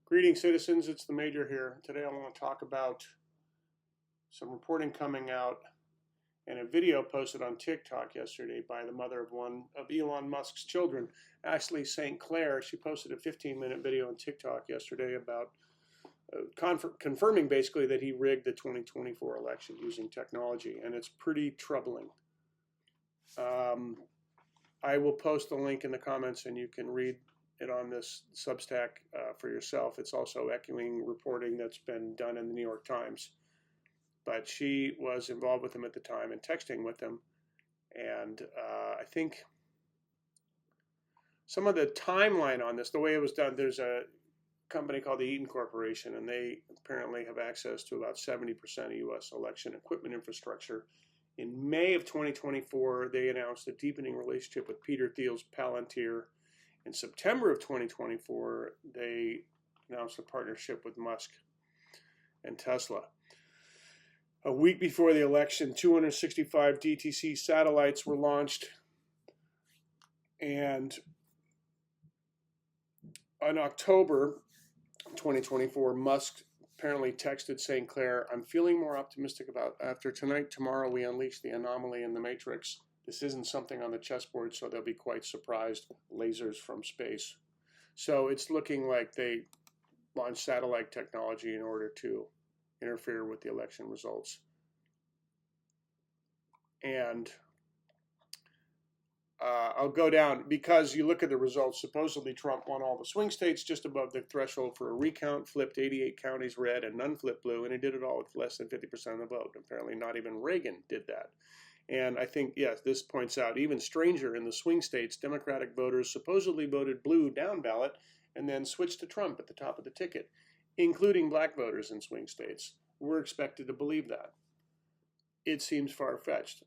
Greetings, citizens. It's the Major here. Today I want to talk about some reporting coming out and a video posted on TikTok yesterday by the mother of one of Elon Musk's children, Ashley St. Clair. She posted a 15-minute video on TikTok yesterday about confirming basically that he rigged the 2024 election using technology, and it's pretty troubling. I will post the link in the comments and you can read it on this Substack for yourself. It's also echoing reporting that's been done in the New York Times. But she was involved with him at the time and texting with him. And I think some of the timeline on this, the way it was done, there's a company called the Eaton Corporation, and they apparently have access to about 70% of U.S. election equipment infrastructure. In May of 2024, they announced a deepening relationship with Peter Thiel's Palantir. In September of 2024, they announced a partnership with Musk and Tesla. A week before the election, 265 DTC satellites were launched. And in October 2024, Musk apparently texted St. Clair, "I'm feeling more optimistic about after tonight, tomorrow we unleash the anomaly in the matrix. This isn't something on the chessboard, so they'll be quite surprised. Lasers from space." So it's looking like they launched satellite technology in order to interfere with the election results. And I'll go down because you look at the results. Supposedly Trump won all the swing states just above the threshold for a recount, flipped 88 counties red and none flipped blue, and he did it all with less than 50% of the vote. Apparently not even Reagan did that. And I think, yes, this points out, even stranger, in the swing states, Democratic voters supposedly voted blue down ballot and then switched to Trump at the top of the ticket, including black voters in swing states. We're expected to believe that. It seems far-fetched.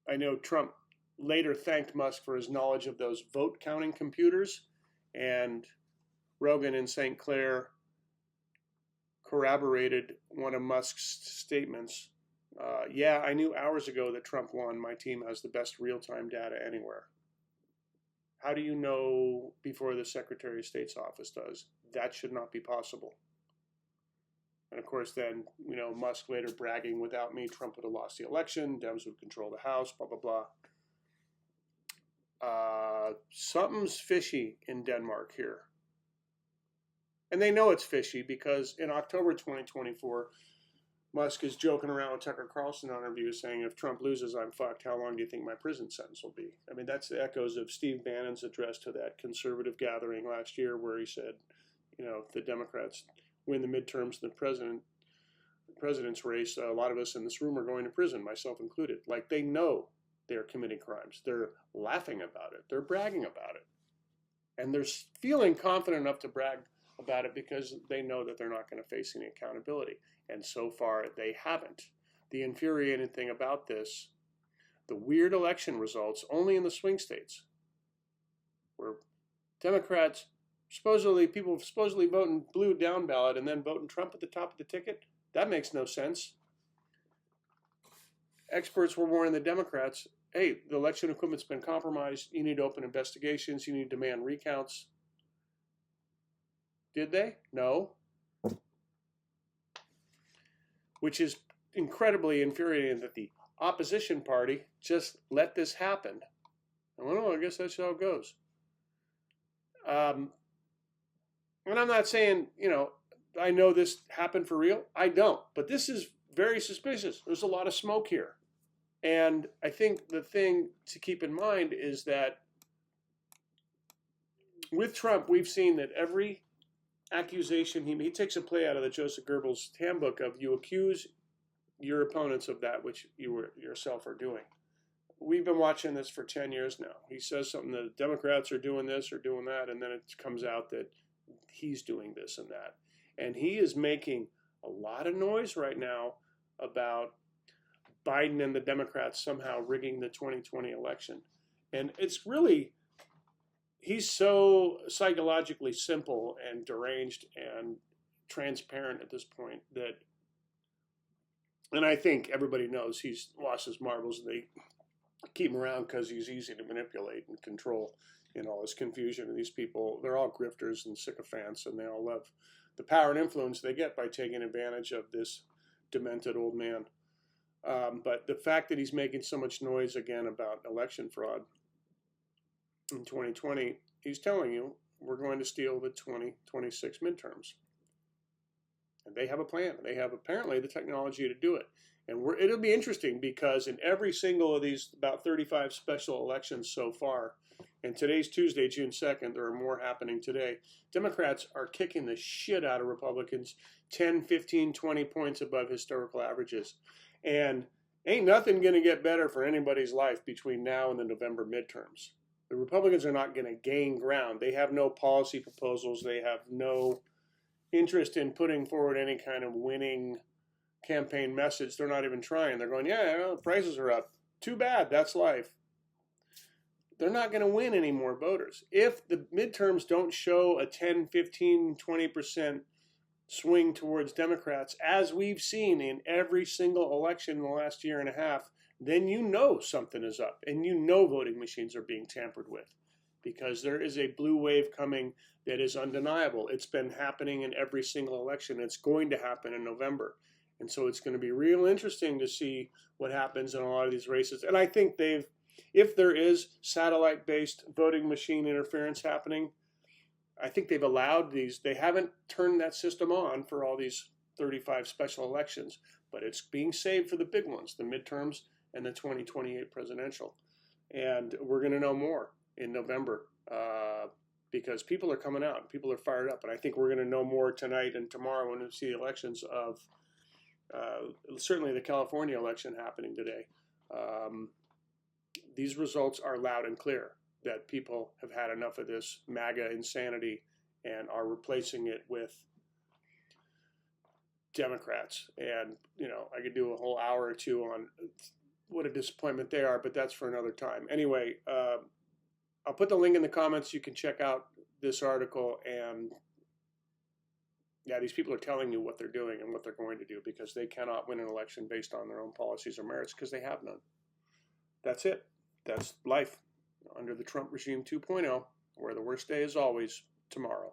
I know Trump later thanked Musk for his knowledge of those vote-counting computers, and Rogan and St. Clair corroborated one of Musk's statements. Yeah, I knew hours ago that Trump won. My team has the best real-time data anywhere. How do you know before the Secretary of State's office does? That should not be possible. And of course, then, Musk later bragging, without me, Trump would have lost the election, Dems would control the House, blah, blah, blah. Something's fishy in Denmark here. And they know it's fishy because in October 2024, Musk is joking around with Tucker Carlson on interview saying, if Trump loses, I'm fucked. How long do you think my prison sentence will be? I mean, that's the echoes of Steve Bannon's address to that conservative gathering last year where he said, if the Democrats win the midterms, the president's race, a lot of us in this room are going to prison, myself included. Like, they know they're committing crimes. They're laughing about it. They're bragging about it. And they're feeling confident enough to brag about it because they know that they're not going to face any accountability. And so far, they haven't. The infuriating thing about this, the weird election results only in the swing states, where Democrats, people supposedly voting blue down ballot and then voting Trump at the top of the ticket, that makes no sense. Experts were warning the Democrats, hey, the election equipment's been compromised. You need to open investigations. You need to demand recounts. Did they? No. Which is incredibly infuriating that the opposition party just let this happen. Well, I guess that's how it goes. And I'm not saying, I know this happened for real. I don't. But this is very suspicious. There's a lot of smoke here. And I think the thing to keep in mind is that with Trump, we've seen that every accusation, he takes a play out of the Joseph Goebbels handbook of you accuse your opponents of that which you yourself are doing. We've been watching this for 10 years now. He says something that the Democrats are doing this or doing that, and then it comes out that he's doing this and that. And he is making a lot of noise right now about Biden and the Democrats somehow rigging the 2020 election. And it's really, he's so psychologically simple and deranged and transparent at this point that, and I think everybody knows he's lost his marbles and they keep him around because he's easy to manipulate and control in all this confusion. And these people, they're all grifters and sycophants, and they all love the power and influence they get by taking advantage of this demented old man. But the fact that he's making so much noise again about election fraud in 2020, he's telling you we're going to steal the 2026 midterms. And they have a plan. They have apparently the technology to do it. And it'll be interesting because in every single of these about 35 special elections so far, and today's Tuesday, June 2nd, there are more happening today, Democrats are kicking the shit out of Republicans 10, 15, 20 points above historical averages. And ain't nothing going to get better for anybody's life between now and the November midterms. The Republicans are not going to gain ground. They have no policy proposals. They have no interest in putting forward any kind of winning campaign message. They're not even trying. They're going, yeah, prices are up. Too bad. That's life. They're not going to win any more voters. If the midterms don't show a 10, 15, 20% swing towards Democrats, as we've seen in every single election in the last year and a half, then you know something is up, and you know voting machines are being tampered with, because there is a blue wave coming that is undeniable. It's been happening in every single election. It's going to happen in November. And so it's going to be real interesting to see what happens in a lot of these races. And I think if there is satellite-based voting machine interference happening, I think they've allowed these. They haven't turned that system on for all these 35 special elections, but it's being saved for the big ones, the midterms and the 2028 presidential. And we're going to know more in November because people are coming out. People are fired up. And I think we're going to know more tonight and tomorrow when we see the elections of certainly the California election happening today. These results are loud and clear that people have had enough of this MAGA insanity and are replacing it with Democrats. And, you know, I could do a whole hour or two on what a disappointment they are, but that's for another time. Anyway, I'll put the link in the comments. You can check out this article. And yeah, these people are telling you what they're doing and what they're going to do, because they cannot win an election based on their own policies or merits, because they have none. That's it. That's life under the Trump regime 2.0, where the worst day is always tomorrow.